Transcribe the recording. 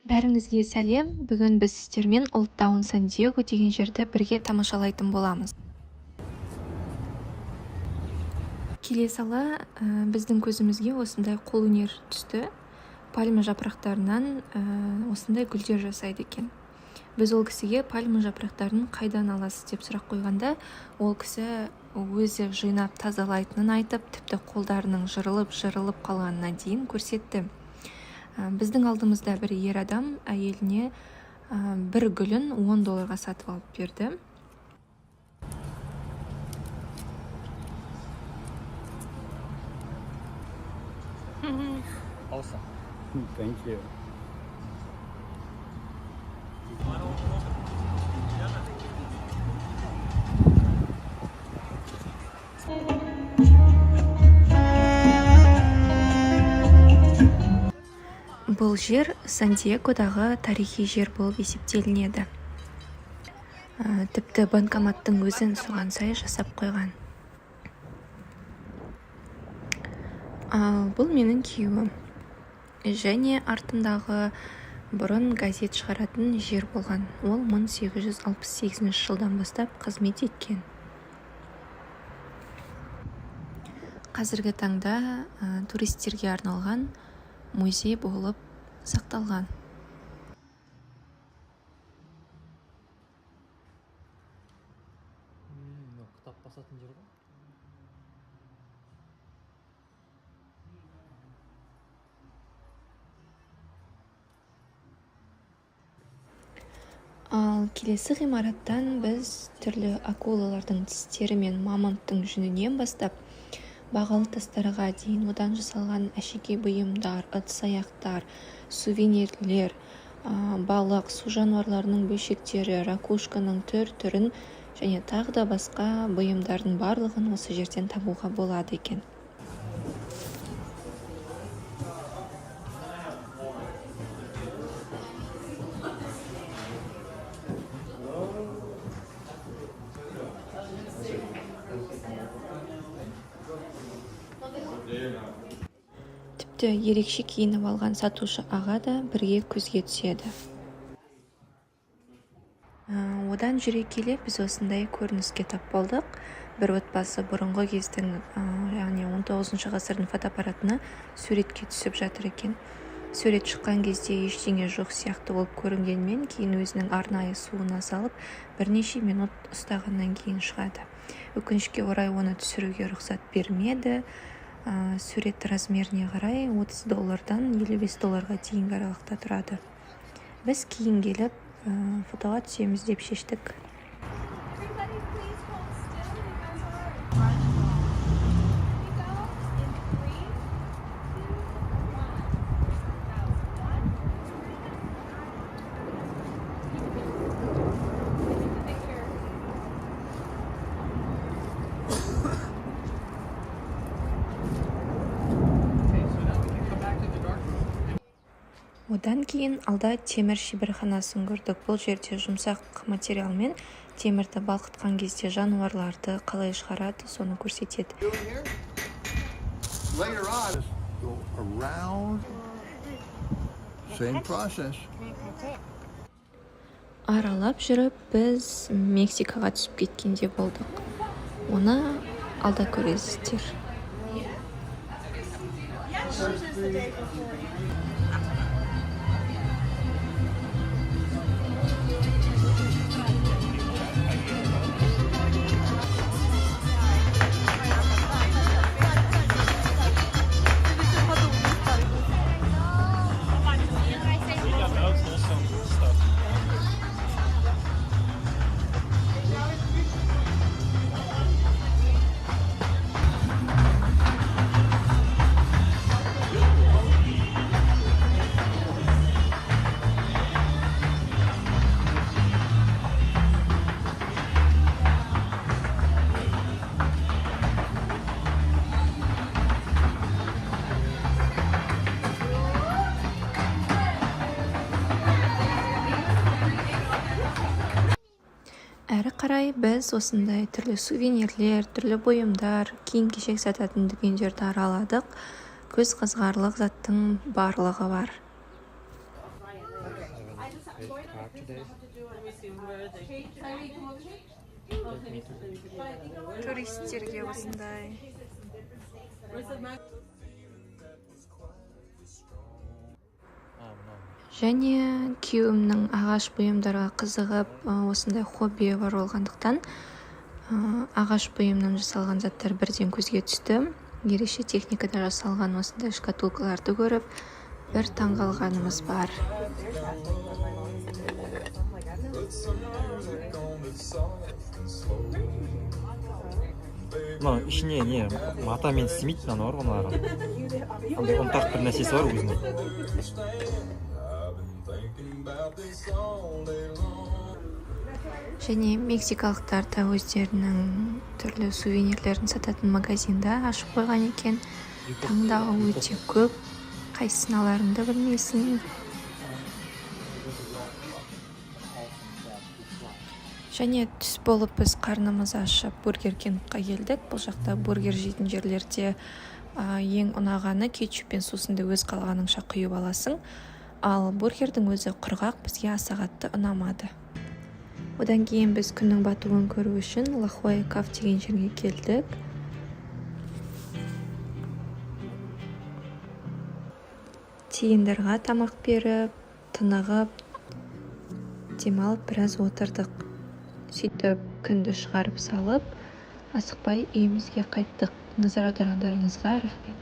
Бәріңізге сәлем. Бүгін біз сіздермен Олдтаун Сан-Диего деген жерді бірге тамашалайтын боламыз. Келе сала біздің көзімізге осындай қолөнер түсті. Пальма жапырақтарынан осындай гүлдер жасайды екен. Біз ол кісіге пальма жапырақтарын қайдан аласыз деп сұрақ қойғанда, ол кісі өзі жинап тазалайтынын айтып, тіпті қолдарының жырылып қалғанына дейін көрсетті. Біздің алдымызда бір ер адам әйеліне бір гүлін $10 сатып алып берді. Awesome. Thank you. Бұл жер Сан-Диегодағы тарихи жер болып есептелінеді. Тіпті банкоматтың өзін соған сай жасап қойған. Ал бұл менің күйеуім. Және артындағы бұрын газет шығаратын жер болған. Ол 1868 жылдан бастап қызмет еткен. Қазіргі таңда туристерге арналған музей болып сақталған. Кітап басатын жер ғой. Ал келесі ғимараттан біз түрлі акулалардың тістері мен мамонттың жүнінен бастап бағалы тастарға дейін одан жасалған әшекей бұйымдар, ыдыс-аяқтар, сувенирлер, балық, су жануарларының бөлшектері, ракушканың түр-түрін және тағы да басқа бұйымдардың барлығын осы жерден табуға болады екен. Тіпті ерекше киініп алған сатушы аға да бірге көзге түседі. Одан жүре келе біз осындай көрініске тап болдық. Бір отбасы бұрынғы кездің, яғни 19 ғасырдың фотоаппаратына суретке түсіп жатыр екен. Сурет шыққан кезде ештеңе жоқ сияқты болып көрінгенмен, кейін өзінің арнайы суына салып, бірнеше минут ұстағаннан кейін шығады. Өкінішке орай оны түсіруге рұқсат бермеді. Сурет размеріне қарай $30-дан $55 дейінгі аралықта тұрады. Біз кейін келіп фотоға түсеміз деп шештік. Одан кейін алда темір шеберханасын көрдік. Бұл жерде жұмсақ материалмен темірді балқытқан кезде жануарларды қалай шығарады, соны көрсетеді. Later on, go around. Same process. Аралап жүріп, біз Мексикаға түсіп кеткенде болдық. Оны алда көресіздер. Әрі қарай біз осындай түрлі сувенирлер, түрлі бұйымдар, киім-кешек сататын дүкендерді араладық. Көз қызығарлық заттың барлығы бар. Туристтерге осындай. Және күйеуімнің ағаш бұйымдарға қызығып, осындай хоббиі бар болғандықтан ағаш бұйымнан жасалған заттар бірден көзге түсті. Ерекше техникада жасалған осындай шкатулкаларды көріп, бір таңғалғанымыз бар. Мына ішіне не матамен істемейді, мынаны бар ғой, мынаған ұнтақ бір нәрсесі бар өзінің. Және мексикалықтар да өздерінің түрлі сувенирлерін сататын магазинда ашып қойған екен. Таңдауы өте көп, қайсысын аларыңды білмейсің. Және түс болып біз қарнымыз ашып бургер кингқа келдік. Бұл жақта бургер жейтін жерлерде ең ұнағаны кетчуп пен сусынды өз қалағаныңша құйып аласың. Ал бургердің өзі құрғақ, бізге аса қатты ұнамады. Одан кейін біз күннің батуын көру үшін Ла Хуайя Каф деген жерге келдік. Тиындарға тамақ беріп, тынығып, демалып біраз отырдық. Сөйтіп күнді шығарып салып, асықпай үйімізге қайттық. Назар аударғандарыңызға рахмет.